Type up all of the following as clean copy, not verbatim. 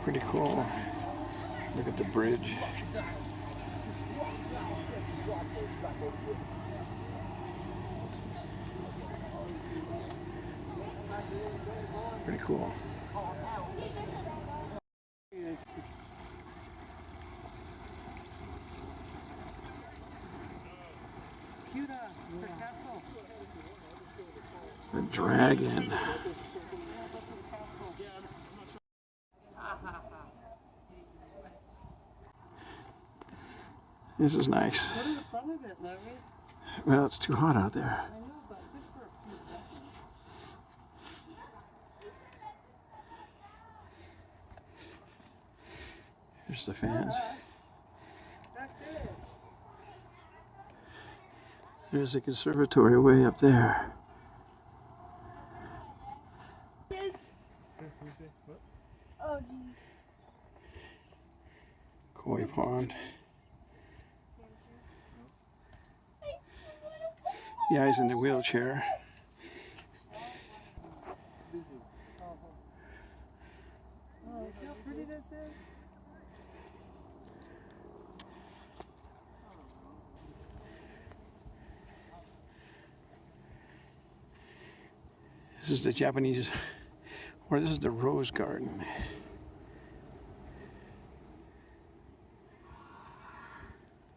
Pretty cool. Look at the bridge. Pretty cool. The dragon. This is nice. What is the fun of it, Larry? Well, it's too hot out there. I know, but just for a few seconds. Here's the fans. Back there. There's the conservatory way up there. Oh, jeez. Koi pond. Yeah, he's in the wheelchair. Oh, see how pretty this is? This is the Japanese, or this is the rose garden.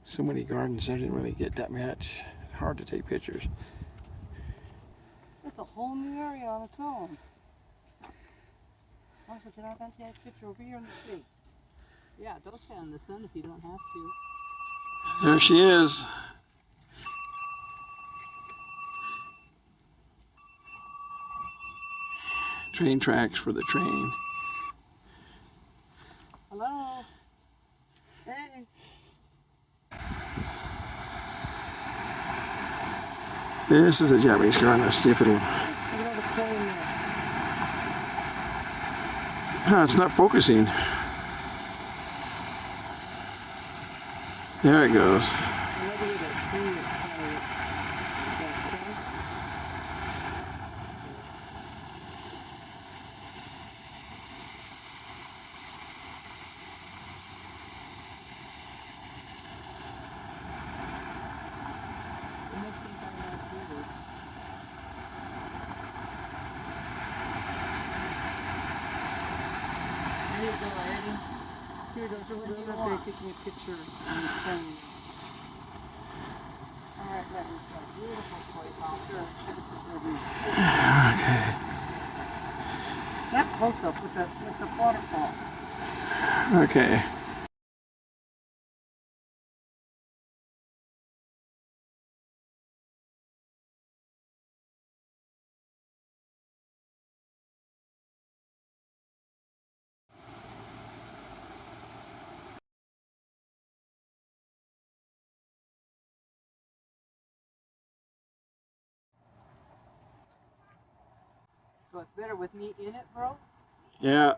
So many gardens, I didn't really get that much. Hard to take pictures. It's a whole new area on its own. Marshall, can I have a picture over here in the tree? Yeah, don't stand in the sun if you don't have to. There she is. Train tracks for the train. Hello? Hey. This is a Japanese garden. Let's see if it'll. Look at all the plane there. Huh, it's not focusing. There it goes. Another way to clean it, Here you go, Eddie. Here goes over the other day taking a picture on the plane. Alright, let me go. Beautiful koi pond. Sure, take a picture of these. Okay. Not close up with the waterfall. Okay. So it's better with me in it, bro? Yeah.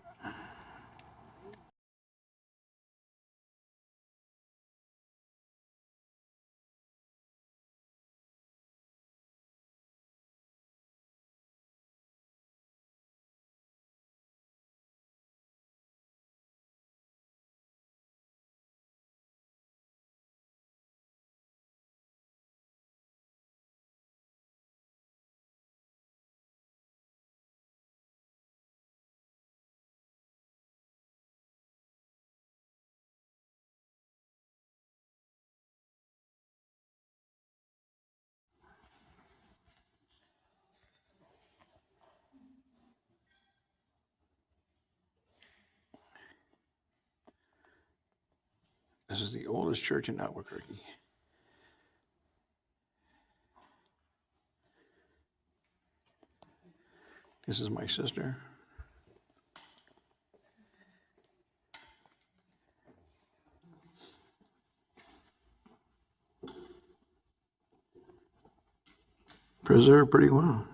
This is the oldest church in Albuquerque. This is my sister. Preserved pretty well.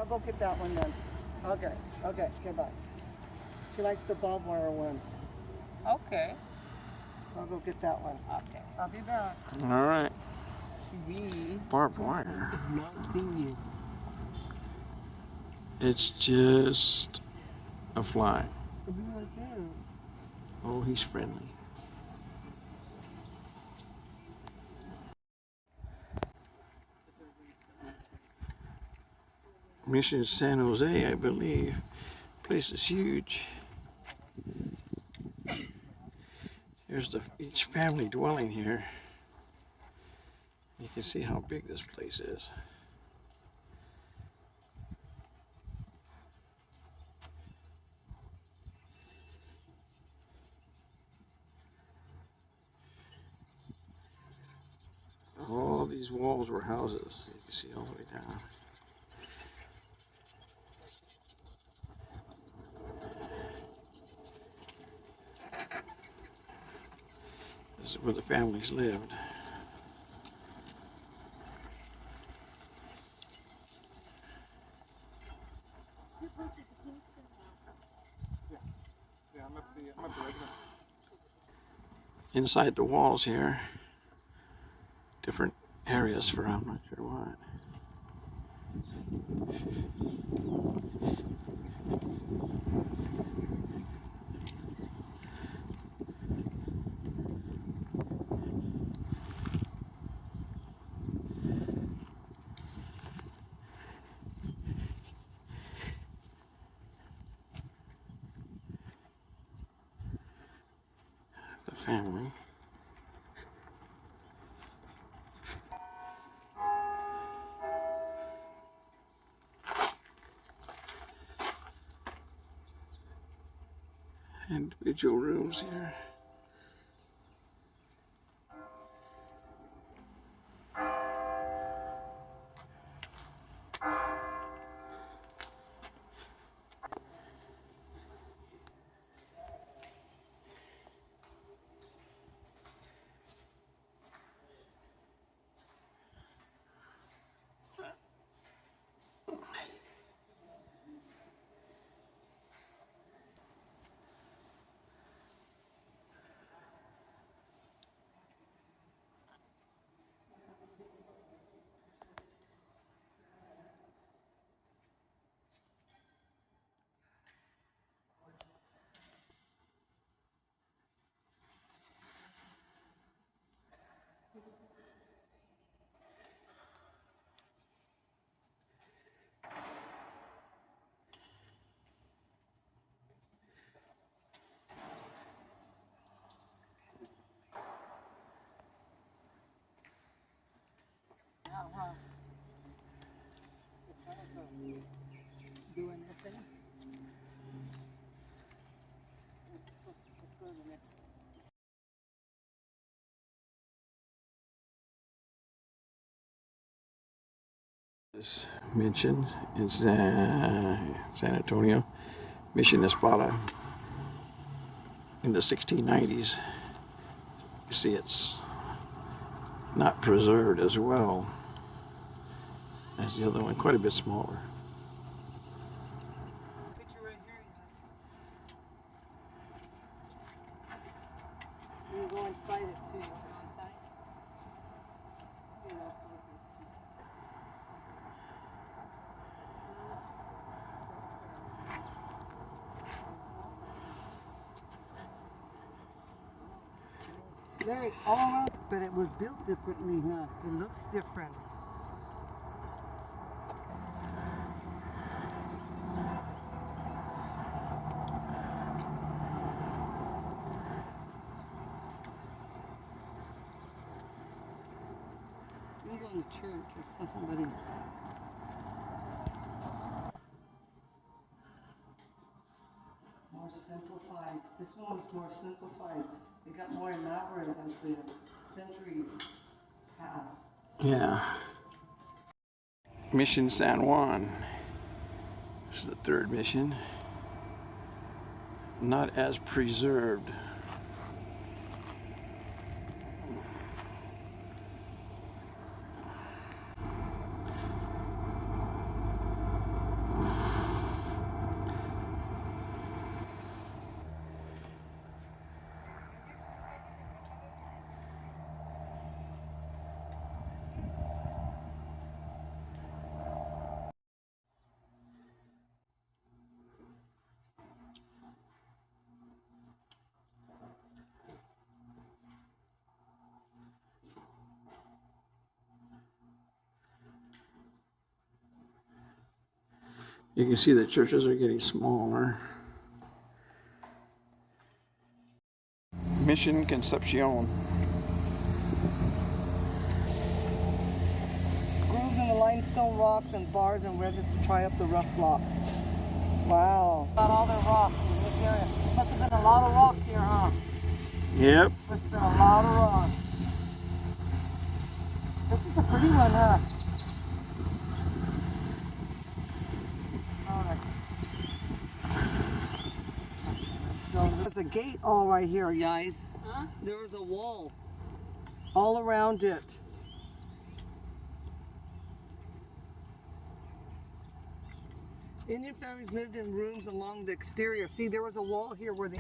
I'll go get that one then. Okay, bye. She likes the barbed wire one. Okay. So I'll go get that one. Okay. I'll be back. All right. We Barbed wire. have not seen you. It's just a fly. It'll be like this. Oh, he's friendly. Mission San Jose, I believe. Place is huge. Here's each family dwelling here. You can see how big this place is. All these walls were houses. You can see all the way down. This is where the families lived. Inside the walls here, different areas for I'm not sure what. The family. Individual rooms here. Do anything? This mentioned in San Antonio, Mission Espada in the 1690s. You see it's not preserved as well as the other one, quite a bit smaller. Picture right here. You can go inside it too. Inside? Yeah. They're all up, but it was built differently, huh? It looks different. You go to church or somebody. More simplified. This one was more simplified. It got more elaborate as the centuries passed. Yeah. Mission San Juan. This is the third mission. Not as preserved. You can see the churches are getting smaller. Mission Concepcion. Grooves in the limestone rocks and bars and wedges to try up the rough blocks. Wow. Got all their rocks in this area. Must have been a lot of rocks here, huh? Yep. Must have been a lot of rocks. This is a pretty one, huh? Alright. There's a gate all right here, guys. Huh? There was a wall all around it. Indian families lived in rooms along the exterior. See, there was a wall here where they...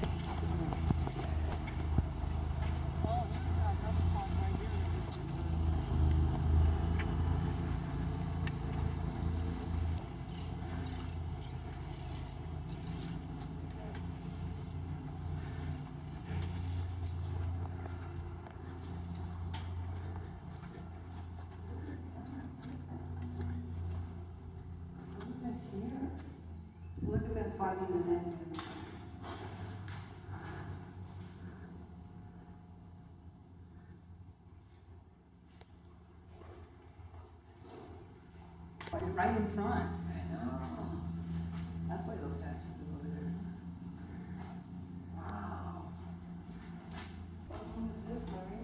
Look at that fighting the men. Right in front. I know. That's why those statues are over there. Wow. What one is this, Larry?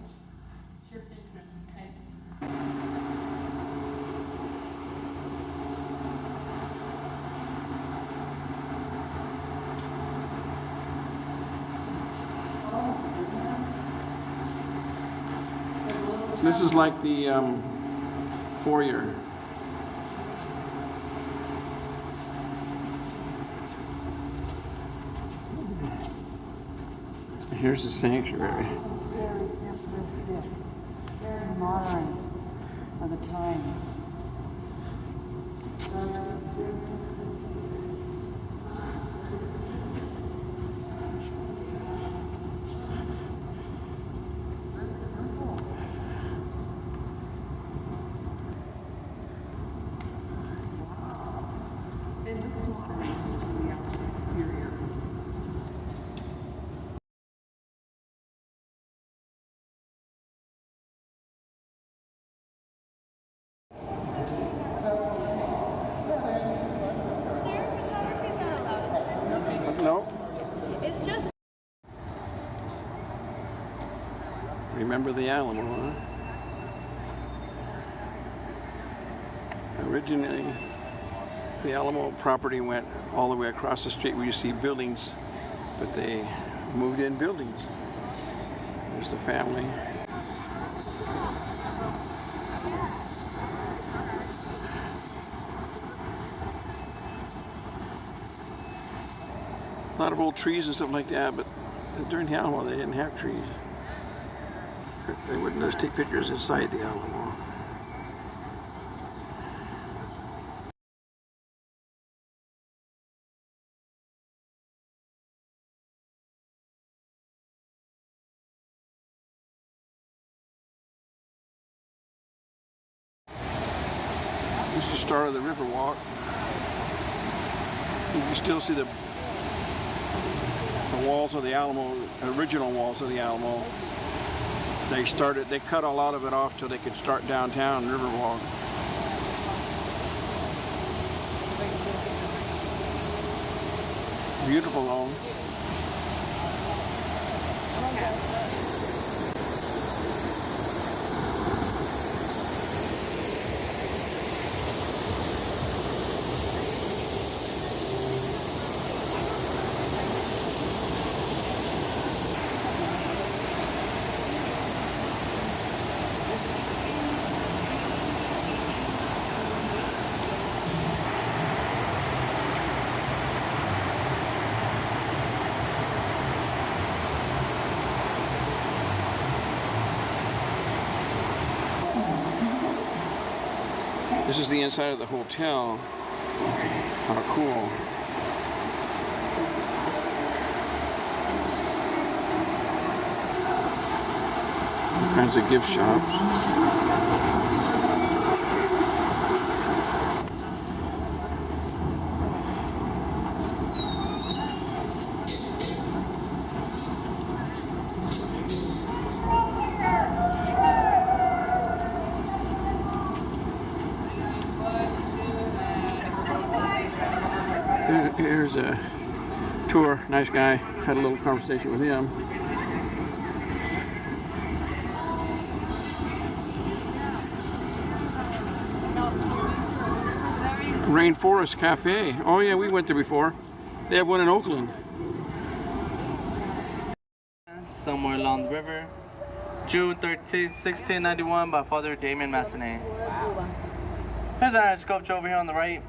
Church entrance, okay. This is like the foyer. Here's the sanctuary. Very simplistic, very modern for the time. Very simple. Wow. It looks modern from the exterior. Sir, photography's not allowed inside. No. It's just Remember the Alamo, huh? Originally, the Alamo property went all the way across the street where you see buildings, but they moved in buildings. There's the family. A lot of old trees and stuff like that, but during the Alamo they didn't have trees. They wouldn't let us take pictures inside the Alamo. This is the start of the Riverwalk. You can still see the walls of the Alamo, original walls of the Alamo. They cut a lot of it off till they could start downtown Riverwalk. Beautiful though. This is the inside of the hotel. How cool. All kinds of gift shops. Here's a tour. Nice guy. Had a little conversation with him. Rainforest Cafe. Oh yeah, we went there before. They have one in Oakland. Somewhere along the river. June 13, 1691 by Father Damien Massenet. There's our sculpture over here on the right.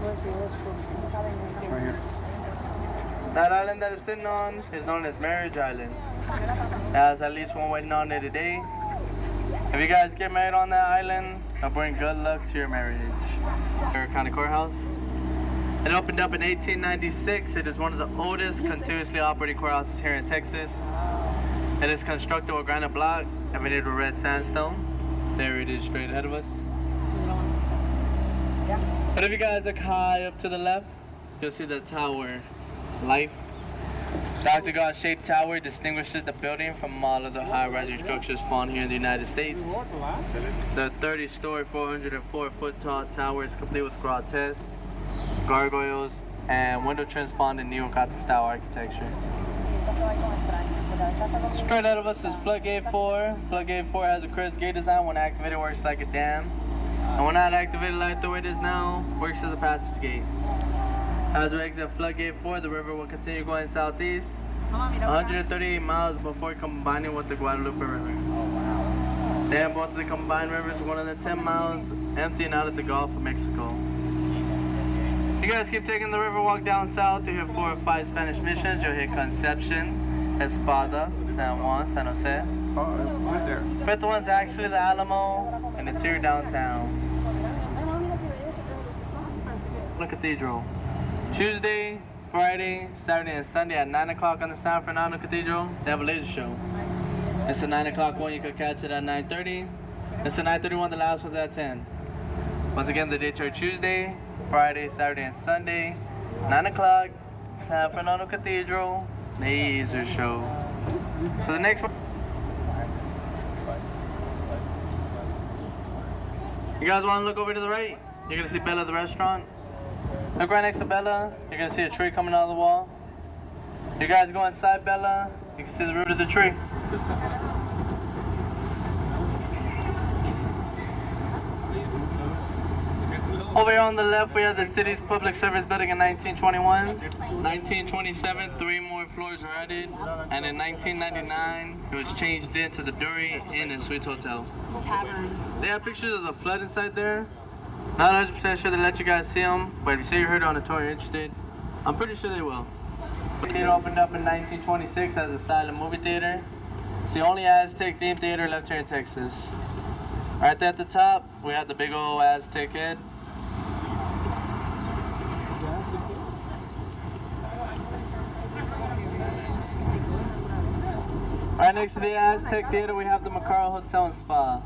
Right here. That island that it's sitting on is known as Marriage Island. It has at least one wedding on it today. If you guys get married on that island, it'll bring good luck to your marriage. Carroll County Courthouse. It opened up in 1896. It is one of the oldest continuously operating courthouses here in Texas. It is constructed with granite block and made with red sandstone. There it is straight ahead of us. But if you guys look high up to the left, you'll see the tower, Life. The octagon-shaped tower distinguishes the building from all of the high-rising structures found here in the United States. The 30-story, 404-foot tall tower is complete with grotesque, gargoyles, and window trims found in neo-Gothic style architecture. Straight ahead of us is Floodgate 4. Floodgate 4 has a crisp gate design. When activated, works like a dam. And when not activated like the way it is now, works as a passage gate. As we exit Floodgate 4, the river will continue going southeast, 138 miles before combining with the Guadalupe River. Then both of the combined rivers, 110 miles, emptying out at the Gulf of Mexico. You guys keep taking the river walk down south, you hit 4 or 5 Spanish missions. You'll hit Conception, Espada, San Juan, San Jose. Right there. Fifth one's actually the Alamo, and it's here downtown. The Cathedral. Tuesday, Friday, Saturday, and Sunday at 9 o'clock on the San Fernando Cathedral, they have a laser show. It's a 9 o'clock one, you can catch it at 9:30. It's a 9:30 one, the last one's at 10. Once again, the dates are Tuesday, Friday, Saturday, and Sunday, 9 o'clock, San Fernando Cathedral, laser show. So the next one. You guys want to look over to the right? You're going to see Bella the restaurant. Look right next to Bella. You're going to see a tree coming out of the wall. You guys go inside Bella. You can see the root of the tree. Over here on the left, we have the city's public service building in 1921. 1927, 3 more floors were added. And in 1999, it was changed into the Dury Inn and Suites Hotel. Tavern. They have pictures of the flood inside there. Not 100% sure they let you guys see them, but if you say you heard on the tour, you're interested, I'm pretty sure they will. It opened up in 1926 as a silent movie theater. It's the only Aztec themed theater left here in Texas. Right there at the top, we have the big old Aztec head. Right next to the Aztec Theater, we have the Macaro Hotel and Spa.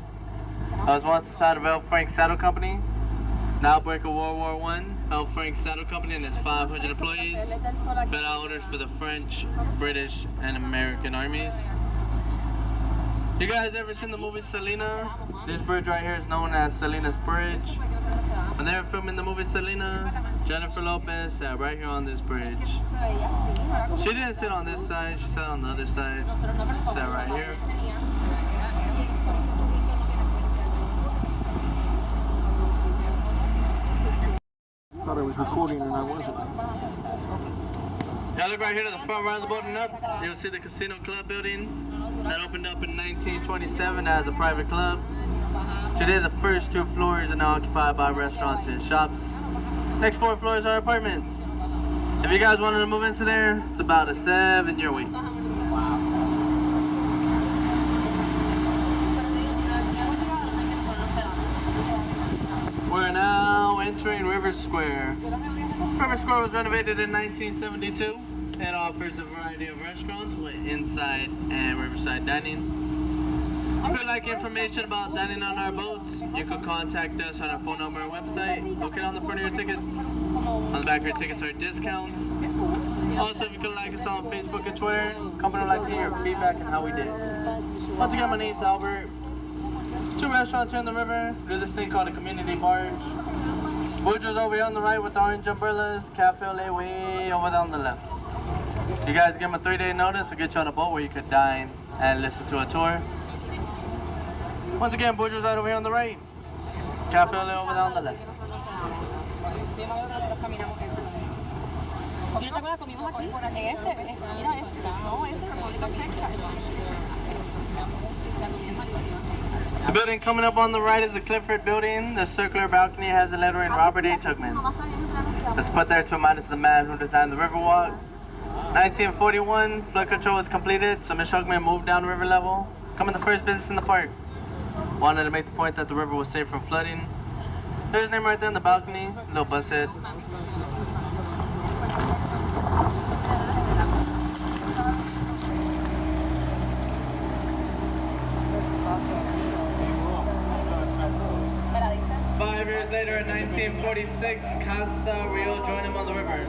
That was once the site of L. Frank Saddle Company. Now outbreak of World War I, L. Frank Saddle Company and its 500 employees fed out orders for the French, British, and American armies. You guys ever seen the movie Selena? This bridge right here is known as Selena's Bridge. When they were filming the movie Selena, Jennifer Lopez sat right here on this bridge. She didn't sit on this side, she sat on the other side. She sat right here. I thought I was recording and I wasn't. Y'all look right here to the front right of the building up. You'll see the Casino Club building that opened up in 1927 as a private club. Today the first 2 floors are now occupied by restaurants and shops. Next 4 floors are apartments. If you guys wanted to move into there, it's about a 7-year wait. We're now entering River Square. River Square was renovated in 1972. It offers a variety of restaurants with inside and riverside dining. If you'd like information about dining on our boats, you can contact us on our phone number or website. Located on the front of your tickets. On the back of your tickets are discounts. Also, if you could like us on Facebook and Twitter, company would like to hear your feedback on how we did. Once again, my name's Albert. 2 restaurants here on the river. We do this thing called a community barge. Boudreaux's over here on the right with the orange umbrellas. Cafe Ole way over there on the left. You guys give them a 3-day notice, I'll get you on a boat where you could dine and listen to a tour. Once again, Boudreaux's right over here on the right. Cafe Ole over there on the left. ¿Y no te acuerdas comimos aquí? En este, mira este, no, ese es República Texas. The building coming up on the right is the Clifford Building. The circular balcony has the lettering Robert A. Tugman. Let's put there to remind us of the man who designed the Riverwalk. 1941, flood control was completed, so Ms. Tugman moved down river level, becoming the first business in the park. Wanted to make the point that the river was safe from flooding. There's his name right there on the balcony, little bus head. Five years later, in 1946, Casa Rio joined him on the river.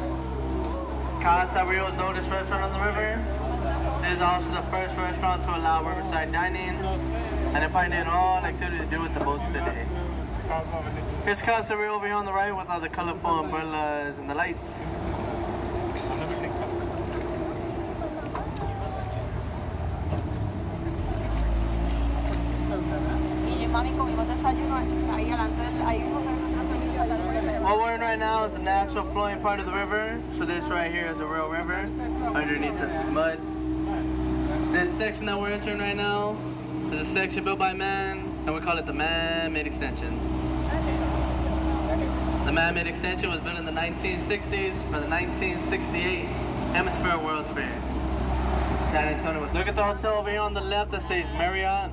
Casa Rio is the oldest restaurant on the river. It is also the first restaurant to allow riverside dining, and they're finding all activities to do with the boats today. Here's Casa Rio over here on the right with all the colorful umbrellas and the lights. Mami, comimos desayuno ahí adelante, ahí What we're in right now is the natural flowing part of the river. So this right here is a real river. Underneath us is mud. This section that we're entering right now is a section built by man, and we call it the man-made extension. The man-made extension was built in the 1960s for the 1968 Hemisphere World's Fair. San Antonio. Look at the hotel over here on the left that says Marriott.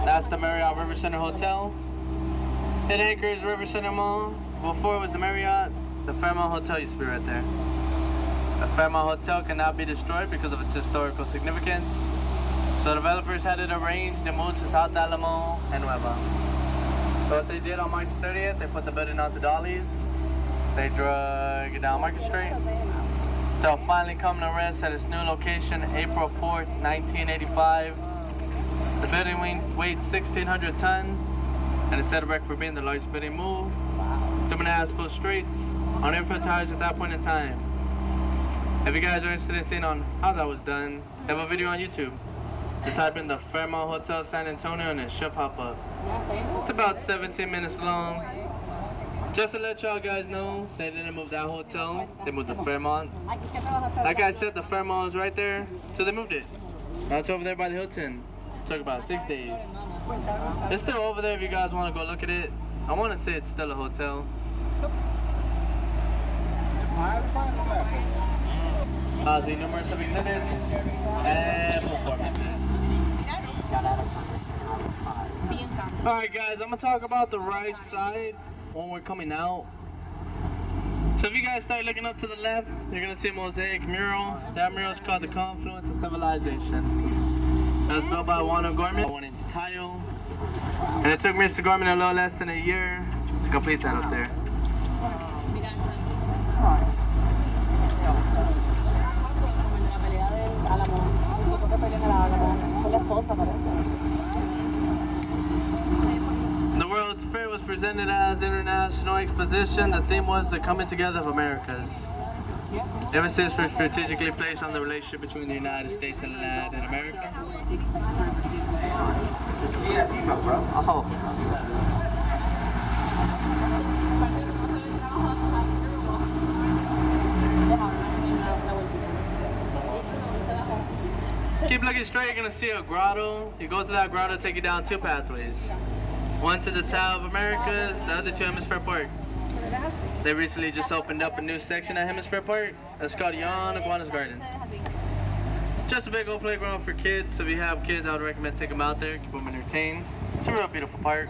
That's the Marriott River Center Hotel. It anchors River Center Mall. Before it was the Marriott, the Fairmont Hotel used to be right there. The Fairmont Hotel cannot be destroyed because of its historical significance. So developers had it arranged to move to South Alamo and Nueva. So what they did on March 30th, they put the building onto dollies. They drug it down Market Street. Until finally coming to rest at its new location, April 4th, 1985. The building weighed 1,600 tons, and it set a record for being the largest building moved. 3.5 full streets on infinite tires at that point in time. If you guys are interested in seeing on how that was done, they have a video on YouTube. Just type in the Fairmont Hotel San Antonio and it should pop up. It's about 17 minutes long. Just to let y'all guys know, they didn't move that hotel, they moved the Fairmont. Like I said, the Fairmont is right there, so they moved it. Now it's over there by the Hilton. Took about 6 days. It's still over there if you guys want to go look at it. I want to say it's still a hotel. The numerous of exhibits and performances. Alright guys, I'm going to talk about the right side when we're coming out. So if you guys start looking up to the left, you're going to see a mosaic mural. That mural is called The Confluence of Civilization. That was built by Juan O'Gorman, a 1-inch tile. And it took Mr. Gorman a little less than a year to complete that up there. The World's Fair was presented as International Exposition. The theme was the coming together of Americas. Emphasis was strategically placed on the relationship between the United States and Latin America. Keep looking straight, you're gonna see a grotto. You go to that grotto, take you down 2 pathways. One to the Tower of Americas, the other to Hemisphere Park. They recently just opened up a new section at Hemisphere Park. That's called Yon Iguana's Garden. Just a big old playground for kids. So if you have kids, I would recommend take them out there, keep them entertained. It's a real beautiful park.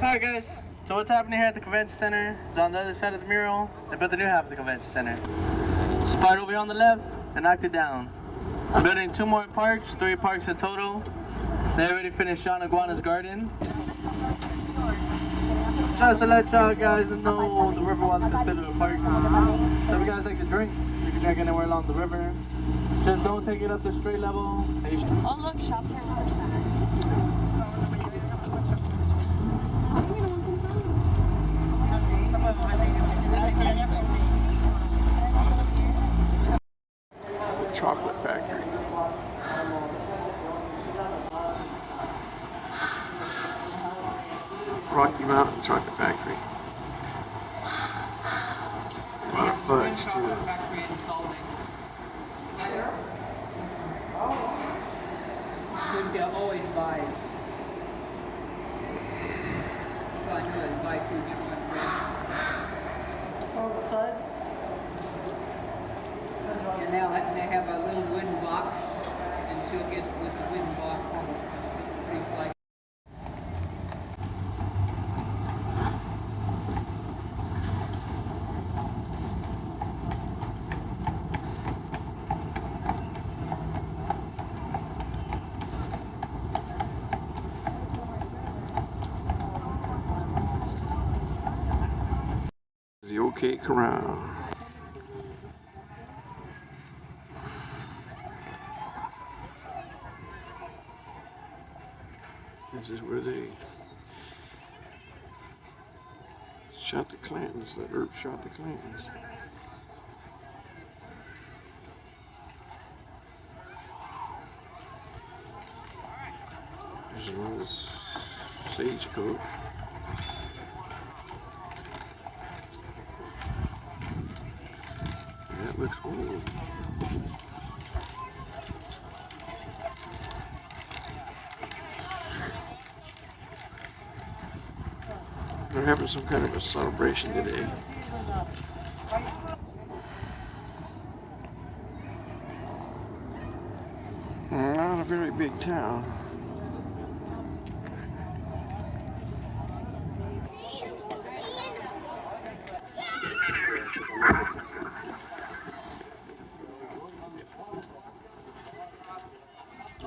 Alright guys, so what's happening here at the convention center is on the other side of the mural. They built the new half of the convention center. Spot over here on the left and knocked it down. I'm building 2 more parks, 3 parks in total. They already finished Yon Iguana's Garden. tries to let y'all guys know the Riverwalk's considered a park. So if you guys like to drink, you can drink anywhere along the river. Just don't take it up to street level. Oh, look, shops are another center. Chocolate factory. Rocky Mountain Chocolate Factory. A lot of fudge too. Cynthia always buys. I knew I'd buy 2 different brands. Oh, the fudge? And now they have a little wooden box, and she'll get with the wooden box, pretty slice. The OK Corral. This is where they shot the Clintons. That Earp shot the Clintons. There's an old stagecoach. That looks old. They're having some kind of a celebration today. Not a very big town.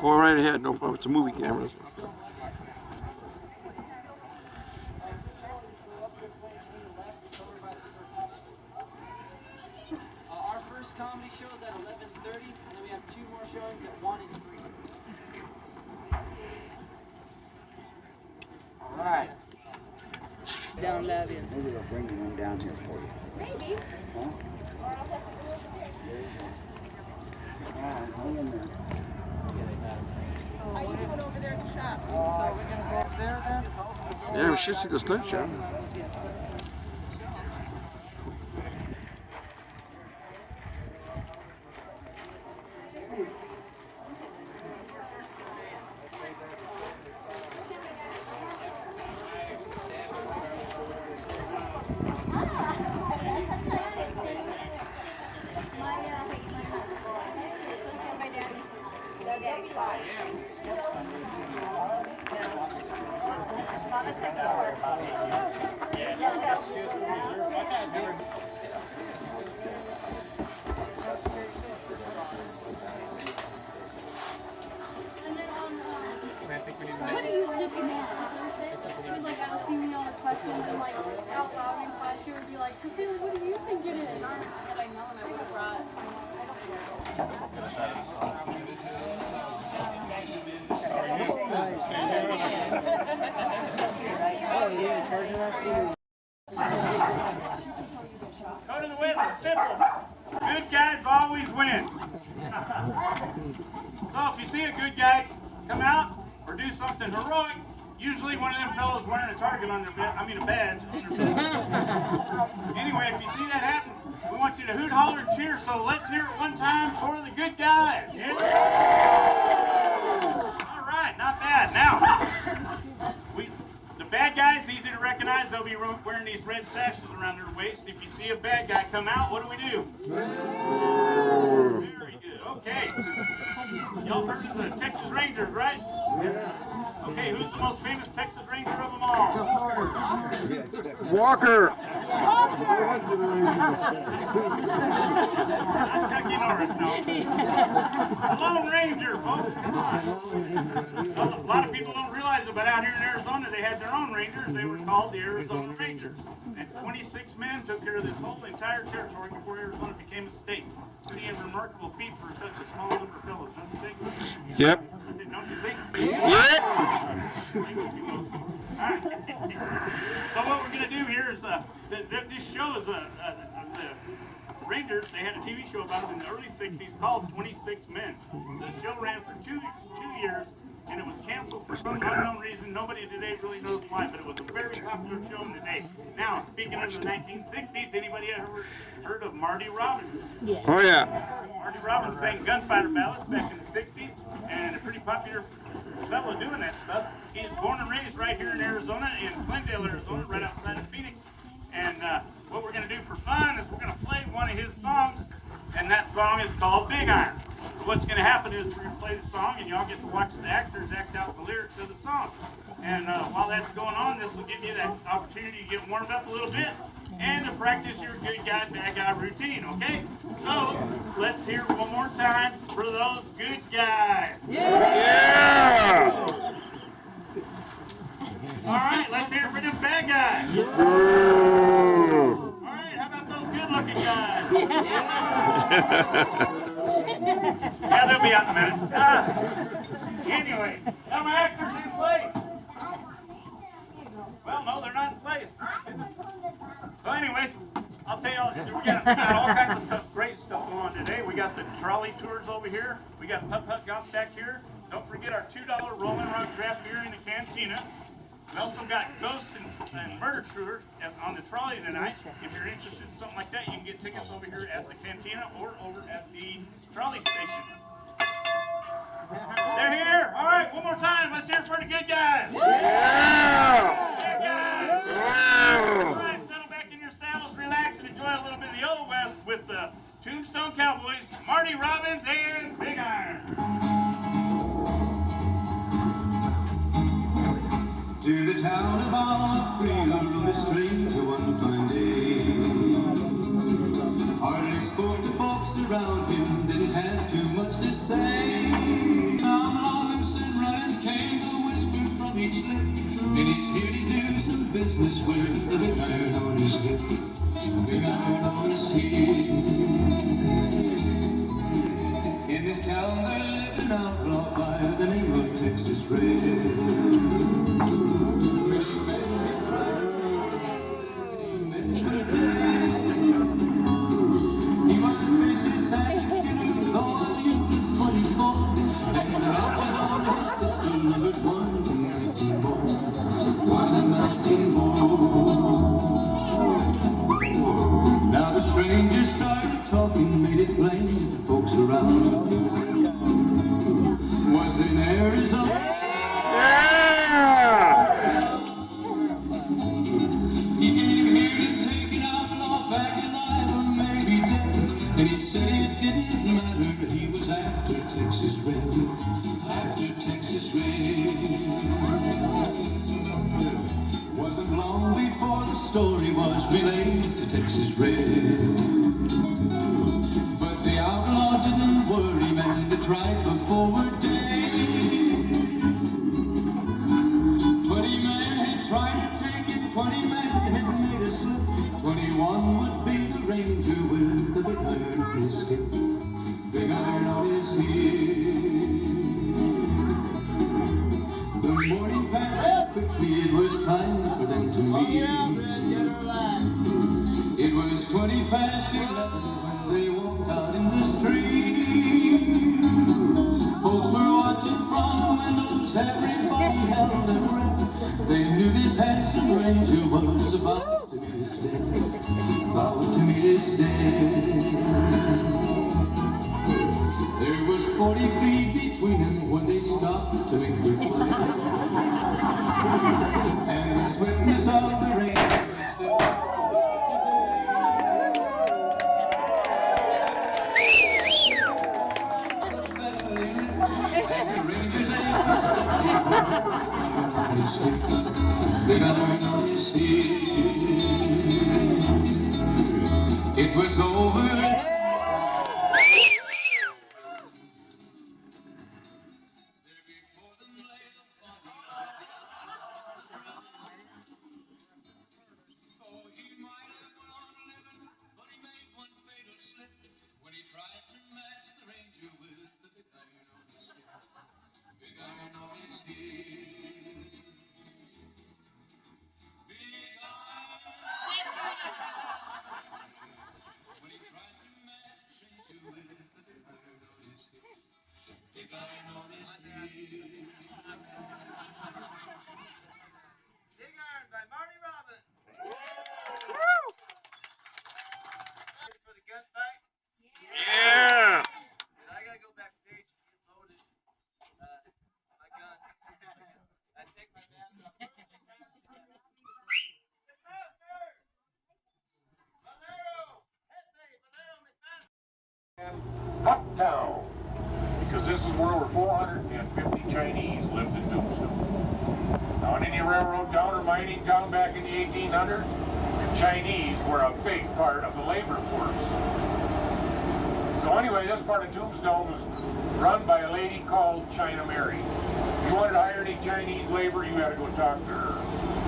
Go right ahead, no problem. It's a movie camera. Our first comedy show is at 11:30, and then we have 2 more showings at 1 and 3. All right. Down that in. Maybe they'll bring you one down here for you. Maybe. Huh? Alright, hang in there. Are you going over there to shop? So we're gonna go up there then? Yeah, we should see the stunt show. And then what are you looking at? He was like asking me all the questions and like out loud in class she would be like, Sophia, what do you think it is? Had I known I would have brought. Go to the West, it's simple. Good guys always win. So if you see a good guy come out or do something heroic, usually one of them fellows wearing a target on their a badge on their belt. Anyway, if you see that happen, we want you to hoot, holler, and cheer. So let's hear it one time for the good guys. Yeah? All right, not bad. Now, the bad guys, easy to recognize. They'll be wearing these red sashes around their waist. If you see a bad guy come out, what do we do? Very good. Okay. Y'all heard of the Texas Rangers, right? Yeah. Okay, who's the most famous Texas Ranger of them all? Walker! Not Chucky Norris, no. The Lone Ranger, folks, come on. Well, a lot of people don't realize it, but out here in Arizona, they had their own Rangers. They were called the Arizona Rangers. And 26 men took care of this whole entire territory before Arizona became a state. Pretty remarkable feat for such a small number of fellows, don't you think? Yep. I said, don't you think? Yep. Alright. So what we're going to do here is, this show is the Rangers, they had a TV show about them in the early 60s called 26 Men. The show ran for two years, and it was canceled for some unknown reason. Nobody today really knows why, but it was a very popular show today. Now, speaking of the 1960s, anybody ever heard of Marty Robbins? Oh, yeah. Marty Robbins sang gunfighter ballads back in the 60s, and a pretty popular fellow doing that stuff. He's born and raised right here in Arizona, in Glendale, Arizona, right outside of Phoenix. And what we're going to do for fun is we're going to play one of his songs, and that song is called Big Iron. So what's going to happen is we're going to play the song, and y'all get to watch the actors act out the lyrics of the song. And while that's going on, this will give you that opportunity to get warmed up a little bit and to practice your good guy, bad guy routine, okay? So let's hear one more time for those good guys. Yeah! All right, let's hear it for them bad guys. Ooh. All right, how about those good-looking guys? Yeah, they'll be out in a minute. Anyway, now my actors in place. Well, no, they're not in place. So anyway, I'll tell y'all, we got all kinds of stuff, great stuff going on today. We got the trolley tours over here. We got Putt Putt Golf back here. Don't forget our $2 Rolling Rock draft beer in the cantina. We also got Ghost and Murder Tour on the trolley tonight. If you're interested in something like that, you can get tickets over here at the cantina or over at the trolley station. They're here. All right, one more time. Let's hear it for the good guys. Yeah! Good guys. All right, settle back in your saddles, relax, and enjoy a little bit of the Old West with the Tombstone Cowboys, Marty Robbins, and Big Iron. To the town of Opry, I rode a stranger one fine day. Hardly spoke to folks around him, didn't have too much to say. Down along and sent running came the whisper from each lip, and he's here to do some business with the big iron on his hip. Big iron on his hip. In this town there lived an outlaw by the name of Texas Red. Now the stranger started talking, made it plain to folks around. Was in Arizona. He came here to take an outlaw back alive or maybe dead. And he said it didn't matter, he was after Texas Red. After Texas Red. Wasn't long before the story was relayed to Texas Red. But the outlaw didn't worry, man, to try before a day. 20 men had tried to take it, 20 men had made a slip. 21 would be the ranger with the big iron on his hip. Big iron on his hip. The morning passed quickly, it was time for them to meet. It was 20 past 11 when they walked out in the street. Folks were watching from the windows, everybody held their breath. They knew this handsome ranger was about to meet his death. About to meet his death. There was 40 feet between them when they stopped to make their play. And the swiftness of the rain was still and the ranger's aim was Big iron on his head. over there. Before them lay the body. Oh, he might have went on living, but he made one fatal slip when he tried to match the ranger with the big iron on his hip. Big iron on his hip. Big iron. When he tried to match the ranger with the big iron on his hip. Big iron on his hip. Big Iron by Marty Robbins. Ready for the gunfight? Yeah. And I gotta go backstage and get loaded. My gun. I take my mask off. McMaster! Valero! Jefe, Valero McMaster! Uptown, because this is where over 450 Chinese lived in Tombstone. Now, in any railroad town or mining town back in the 1800s, the Chinese were a big part of the labor force. So anyway, this part of Tombstone was run by a lady called China Mary. If you wanted to hire any Chinese labor, you had to go talk to her.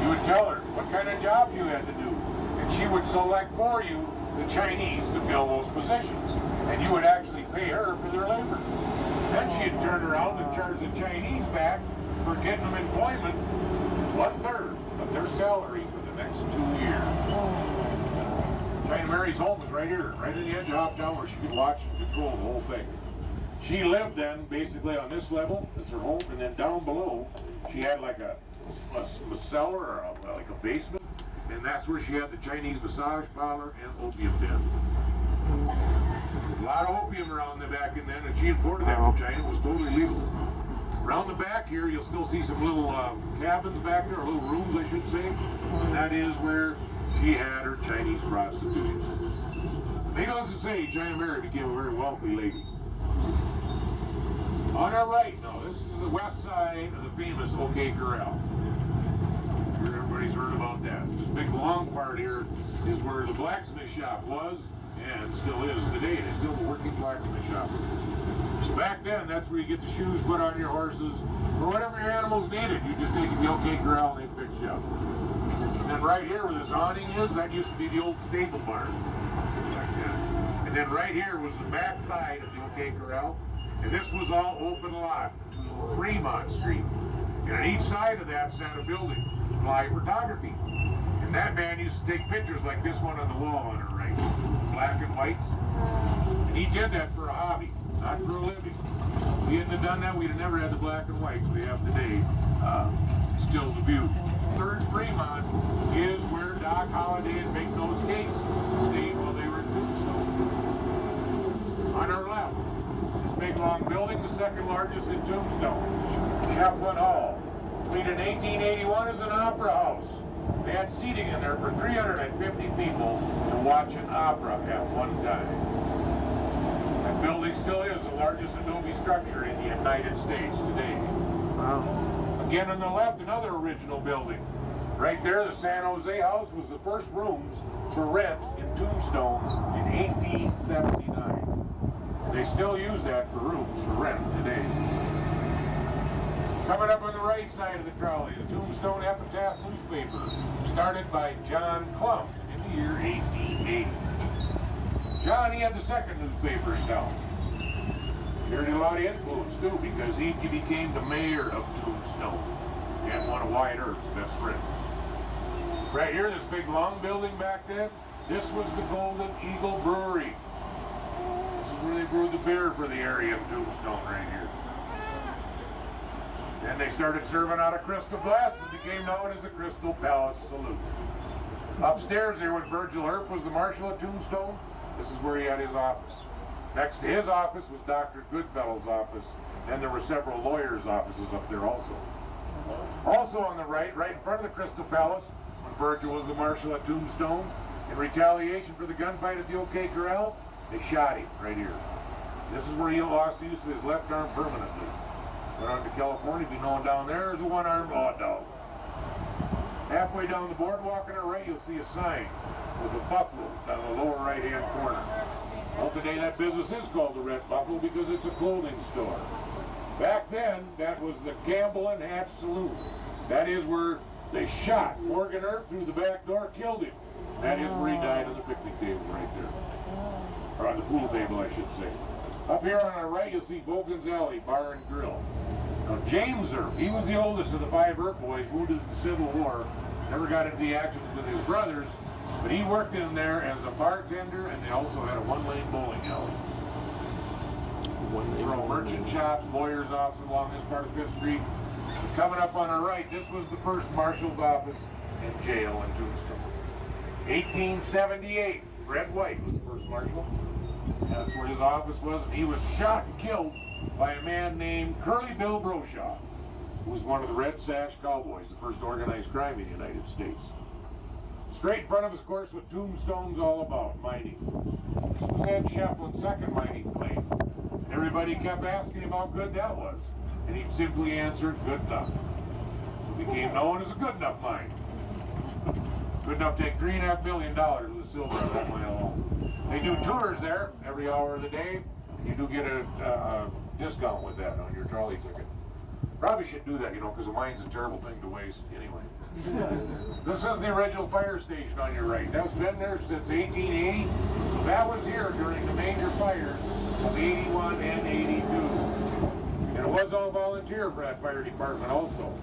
You would tell her what kind of jobs you had to do, and she would select for you the Chinese to fill those positions, and you would actually pay her for their labor. Then she'd turn around and charge the Chinese back for getting them employment 1/3 of their salary for the next 2 years. China Mary's home was right here, right in the edge of Uptown, where she could watch and control the whole thing. She lived then basically on this level as her home, and then down below she had like a cellar or like a basement, and that's where she had the Chinese massage parlor and opium den. A lot of opium around there back in then, and she imported that from China. It was totally legal. Around the back here, you'll still see some little cabins back there, or little rooms, I should say. And that is where she had her Chinese prostitutes. Needless to say, China Mary became a very wealthy lady. On our right, now, this is the west side of the famous OK Corral. I'm sure everybody's heard about that. This big long part here is where the blacksmith shop was, and still is today. It's still a working blacksmith shop. So back then, that's where you get the shoes put on your horses, or whatever your animals needed. You just take it to the OK Corral and they fix you up. And then right here where this awning is, that used to be the old stable barn. And then right here was the back side of the OK Corral, and this was all open lot to Fremont Street. And on each side of that sat a building, Fly Photography. And that man used to take pictures like this one on the wall on our right, black and whites. And he did that for a hobby, not for a living. If we hadn't have done that, we'd have never had the black and whites we have today. Still the view. 3rd Fremont is where Doc Holliday and Big Nose Case stayed while they were in Tombstone. On our left, this big long building, the 2nd largest in Tombstone, Shefflin Hall. Completed in 1881 as an opera house. They had seating in there for 350 people to watch an opera at one time. That building still is the largest adobe structure in the United States today. Wow. Again on the left, another original building. Right there, the San Jose House was the first rooms for rent in Tombstone in 1879. They still use that for rooms for rent today. Coming up on the right side of the trolley, the Tombstone Epitaph newspaper, started by John Clump in the year 1880. John, he had the 2nd newspaper in town. He had a lot of influence too, because he became the mayor of Tombstone and one of Wyatt Earp's best friends. Right here, this big long building back then, this was the Golden Eagle Brewery. This is where they brewed the beer for the area of Tombstone right here. Then they started serving out of crystal glass and became known as the Crystal Palace Saloon. Upstairs there, when Virgil Earp was the marshal of Tombstone, this is where he had his office. Next to his office was Dr. Goodfellow's office, and there were several lawyers' offices up there also. Also on the right in front of the Crystal Palace, when Virgil was the marshal at Tombstone, in retaliation for the gunfight at the OK Corral, they shot him right here. This is where he lost the use of his left arm permanently. Went on to California, be known down there as a one-armed odd dog. Halfway down the boardwalk on our right, you'll see a sign. with a buffalo down the lower right-hand corner. Well, today that business is called the Red Buffalo because it's a clothing store. Back then, that was the Campbell and Hatch Saloon. That is where they shot Morgan Earp through the back door, killed him. That is where he died on the picnic table right there. Or on the pool table, I should say. Up here on our right, you'll see Bogan's Alley Bar and Grill. Now, James Earp, he was the oldest of the 5 Earp boys, wounded in the Civil War. Never got into the actions with his brothers, but he worked in there as a bartender, and they also had a 1-lane bowling alley. There were merchant shops, lawyers' offices along this part of 5th Street. And coming up on our right, this was the first marshal's office and jail in Tombstone. 1878, Fred White was the first marshal. That's where his office was, and he was shot and killed by a man named Curly Bill Broshaw, who was one of the Red Sash Cowboys, the first organized crime in the United States. Straight in front of us, of course, what Tombstone's all about, mining. This was Ed Shefflin's second mining claim. And everybody kept asking him how good that was. And he simply answered, good enough. It became known as a good enough mine. Good enough to take $3.5 million with the silver on that mine alone. They do tours there every hour of the day. You do get a discount with that on your trolley ticket. Probably should do that, you know, because a mine's a terrible thing to waste anyway. This is the original fire station on your right. That's been there since 1880. So that was here during the major fires of 81 and 82. And it was all volunteer for that fire department also.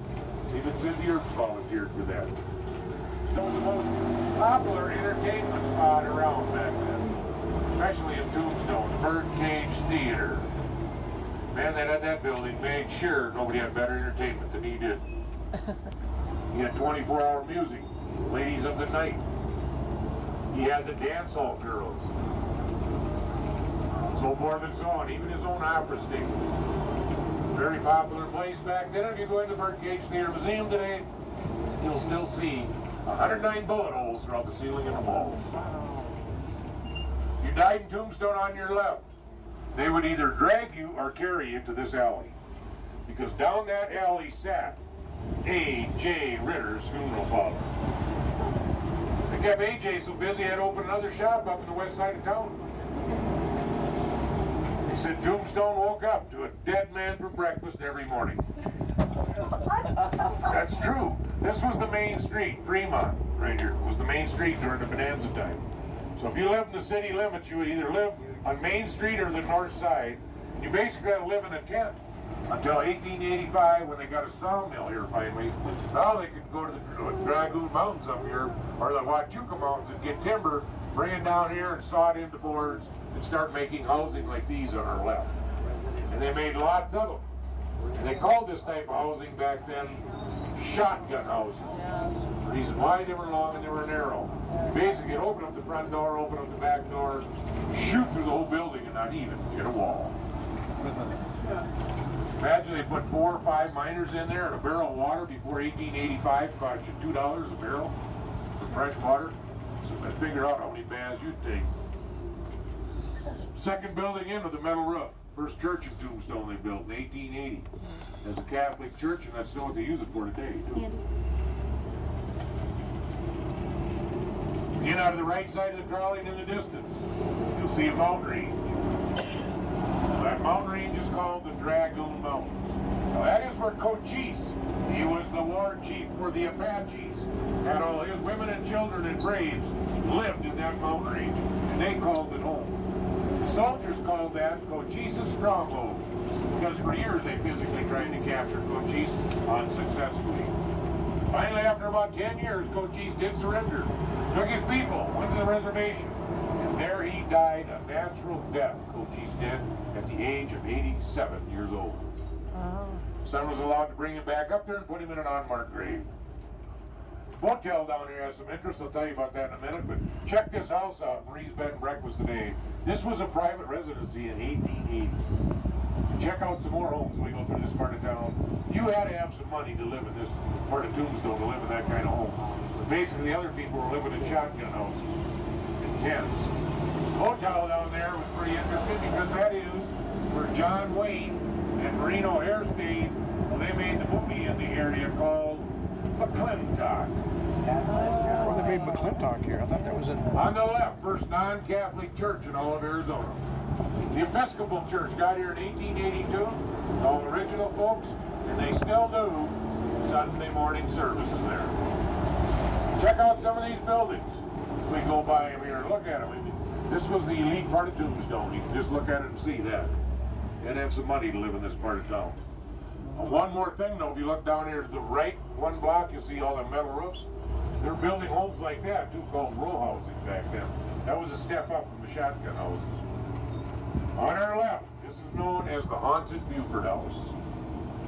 Even Cindy Earps volunteered for that. It was the most popular entertainment spot around back then, especially in Tombstone, the Birdcage Theater. Man that had that building made sure nobody had better entertainment than he did. He had 24-hour music, ladies of the night. He had the dance hall girls. So forth and so on, even his own opera stations. Very popular place back then. If you go into the Birdcage Theater Museum today, you'll still see 109 bullet holes throughout the ceiling and the walls. You died in Tombstone on your left. They would either drag you or carry you to this alley. Because down that alley sat A.J. Ritter's funeral parlor. They kept A.J. so busy he had to open another shop up in the west side of town. He said Tombstone woke up to a dead man for breakfast every morning. That's true. This was the main street, Fremont, right here, was the main street during the bonanza time. So if you lived in the city limits, you would either live on Main Street or the north side. You basically had to live in a tent until 1885 when they got a sawmill here finally. Now they could go to the Dragoon Mountains up here or the Huachuca Mountains and get timber, bring it down here and saw it into boards and start making housing like these on our left. And they made lots of them. And they called this type of housing back then shotgun housing. The reason why they were long and they were narrow. Basically, you'd open up the front door, open up the back door, shoot through the whole building and not even hit a wall. Imagine they put 4 or 5 miners in there and a barrel of water before 1885 cost you $2 a barrel for fresh water. So figure out how many baths you'd take. Second building in with a metal roof. First church in Tombstone they built in 1880 as a Catholic church, and that's still what they use it for today, too. Get out of the right side of the trolley and in the distance, you'll see a mountain range. That mountain range is called the Dragoon Mountain. Now that is where Cochise, he was the war chief for the Apaches, had all his women and children and braves lived in that mountain range, and they called it home. The soldiers called that Cochise's stronghold, because for years they physically tried to capture Cochise unsuccessfully. Finally, after about 10 years, Cochise did surrender, took his people, went to the reservation, and there he died a natural death, Cochise did, at the age of 87 years old. Son was allowed to bring him back up there and put him in an unmarked grave. Motel down here has some interest. I'll tell you about that in a minute, but check this house out, Marie's Bed and Breakfast today. This was a private residency in 1880. Check out some more homes when we go through this part of town. You had to have some money to live in this part of Tombstone, to live in that kind of home. But basically the other people were living in shotgun houses, in tents. Motel down there was pretty interesting because that is where John Wayne and Maureen O'Hare stayed when they made the movie in the area called McClintock. made McClintock here. I thought that was in. On the left, first non-Catholic church in all of Arizona. The Episcopal Church got here in 1882, all original folks, and they still do Sunday morning services there. Check out some of these buildings. We go by them here and look at them. This was the elite part of Tombstone. You can just look at it and see that. You had to have some money to live in this part of town. One more thing though, if you look down here to the right, one block, you'll see all the metal roofs. They're building homes like that too, called row housing back then. That was a step up from the shotgun houses. On our left, this is known as the Haunted Buford House.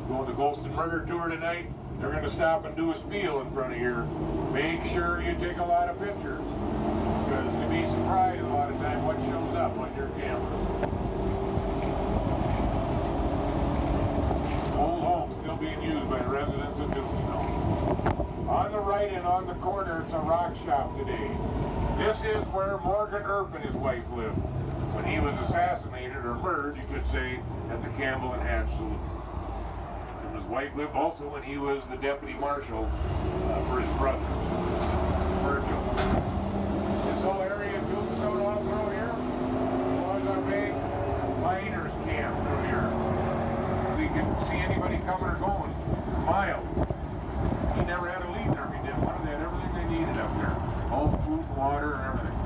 Going to Ghost and Murder tour tonight, they're going to stop and do a spiel in front of here. Make sure you take a lot of pictures, because you'd be surprised a lot of time what shows up on your camera. Old homes still being used by residents of Tombstone. On the right and on the corner, it's a rock shop today. This is where Morgan Earp and his wife lived when he was assassinated, or murdered, you could say, at the Campbell and Hatch Saloon. And his wife lived also when he was the deputy marshal for his brother, Virgil. This whole area of Tombstone all through here was a big miners' camp through here. So you could see anybody coming or going for miles. He never had to leave there if he didn't want. They had everything they needed up there. All the food, water, and everything.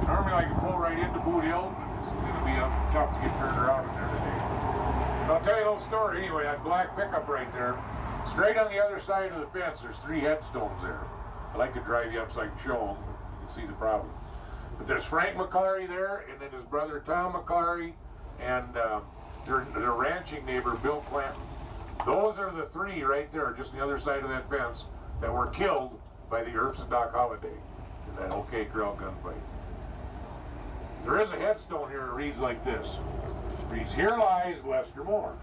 Normally I could pull right into Boot Hill, but it's going to be tough to get turned around in there today. But I'll tell you a little story anyway. That black pickup right there, straight on the other side of the fence, there's 3 headstones there. I like to drive you up so I can show them. You can see the problem. But there's Frank McClary there, and then his brother Tom McClary, and their ranching neighbor Bill Clanton. Those are the 3 right there, just on the other side of that fence, that were killed by the Earps and Doc Holliday in that OK Corral gunfight. There is a headstone here that reads like this. It reads, "Here lies Lester Moore.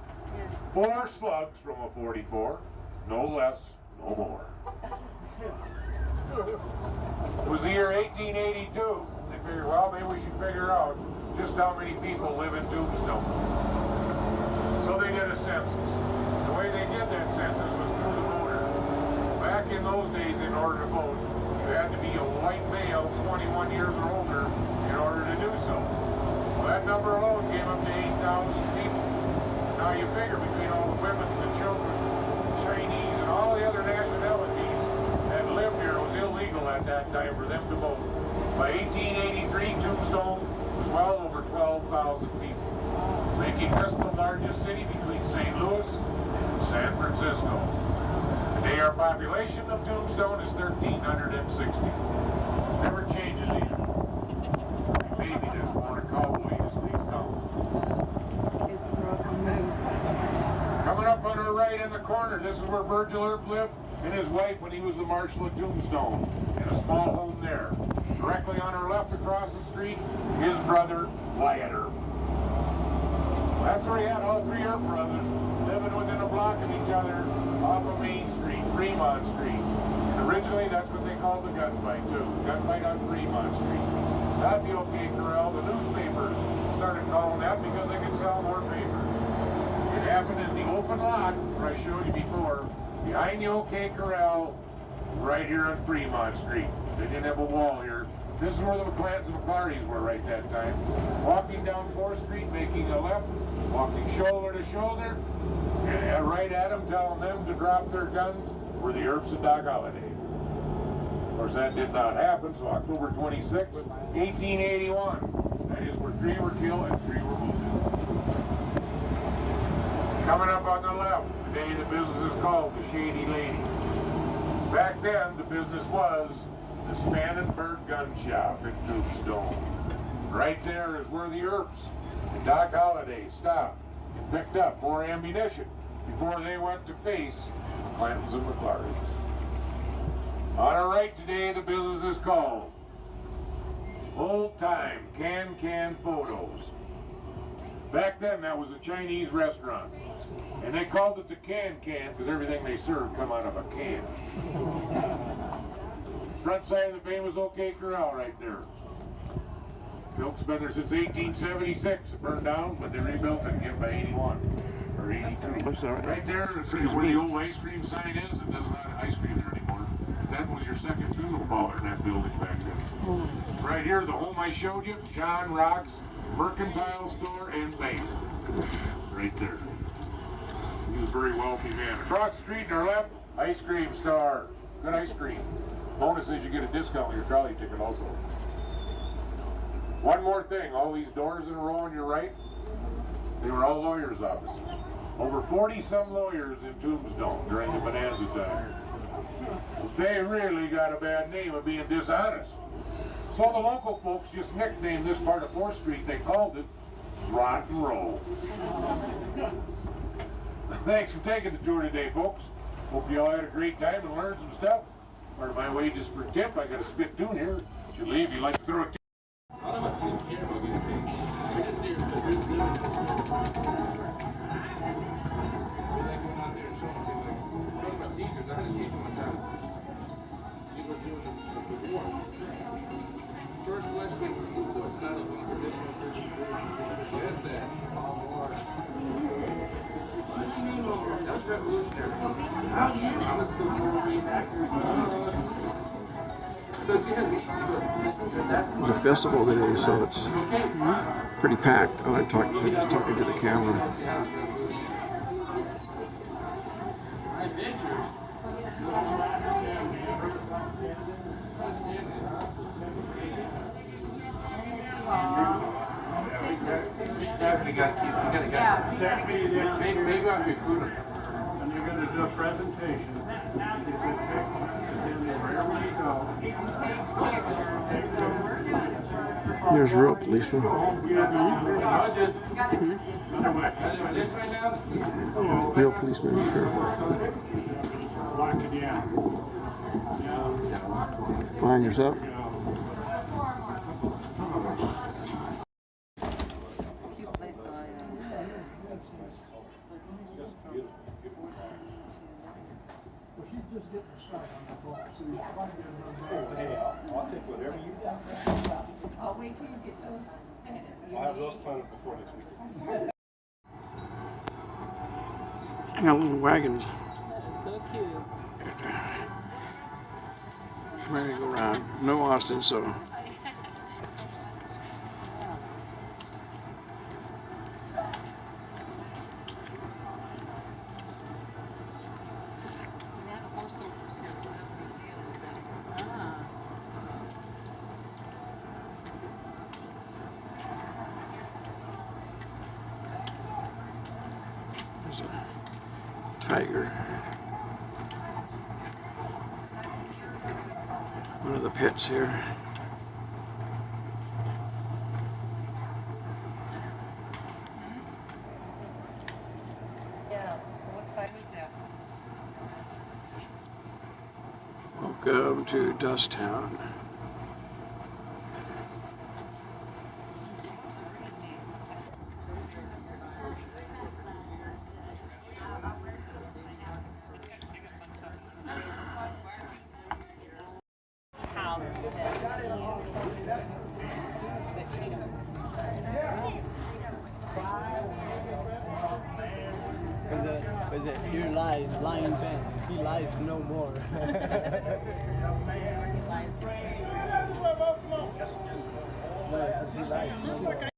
4 slugs from a 44, no less, no more." It was the year 1882. They figured, well, maybe we should figure out just how many people live in Tombstone. So they did a census. The way they did that census was through the voter. Back in those days, in order to vote, you had to be a white male, 21 years or older, in order to do so. Well, that number alone came up to 8,000 people. Now you figure between all the women, the children, Chinese, and all the other nationalities that lived here, it was illegal at that time for them to vote. By 1883, Tombstone was well over 12,000 people, making this the largest city between St. Louis and San Francisco. Today our population of Tombstone is 1,360. Never changes either. Maybe there's more to cowboy as leaves down. It's a broken move. Coming up on our right in the corner, this is where Virgil Earp lived and his wife when he was the marshal of Tombstone, in a small home there. Directly on our left across the street, his brother, Wyatt Earp. That's where he had all 3 Earp brothers living within a block of each other off of Main Street, Fremont Street. And originally that's what they called the gunfight too. Gunfight on Fremont Street. Not the OK Corral. The newspapers started calling that because they could sell more paper. It happened in the open lot where I showed you before, behind the OK Corral, right here on Fremont Street. They didn't have a wall here. This is where the McClantons and McClartys were right that time. Walking down 4th Street, making a left, walking shoulder to shoulder, and right at them, telling them to drop their guns, were the Earps and Doc Holliday. Of course, that did not happen, so October 26, 1881, that is where 3 were killed and 3 were wounded. Coming up on the left, today the business is called the Shady Lady. Back then, the business was the Spannenberg Gun Shop in Tombstone. Right there is where the Earps and Doc Holliday stopped and picked up more ammunition before they went to face the Clantons and McClartys. On our right today, the business is called Old Time Can Photos. Back then, that was a Chinese restaurant. And they called it the Can because everything they served come out of a can. Front side of the famous OK Corral right there. Built's been there since 1876. It burned down, but they rebuilt it again by 81 or 82. Right there is where the old ice cream sign is. It doesn't have ice cream there anymore. That that was your second funeral parlor in that building back then. Right here, the home I showed you, John Rock's Mercantile Store and Bank. Right there. He was a very wealthy man. Across the street to our left, Ice Cream Star. Good ice cream. Bonus is you get a discount on your trolley ticket also. One more thing, all these doors in a row on your right, they were all lawyers' offices. Over 40-some lawyers in Tombstone during the bonanza time. They really got a bad name of being dishonest. So the local folks just nicknamed this part of 4th Street, they called it Rotten Row. Thanks for taking the tour today, folks. Hope you all had a great time and learned some stuff. Part of my wages for tip, I got a spit tune here. If you leave, you like to throw a tip. It's a festival today, so it's pretty packed. Oh, I'm just talking to the camera. Definitely got to keep. You gotta get. Maybe I'll be food. And you're gonna do a presentation. Wherever you go. There's real policeman. Real policeman. Line yourself. Cute place though, I'll take whatever you got. I'll wait till you get those. I'll have those planted before next week. I got little wagons. So cute. Ready to go around. No Austin, so. There's a tiger. One of the pits here. Yeah, what time is that? Welcome to Dusttown. Here lies Lion Ben. He lies no more. He lies no more.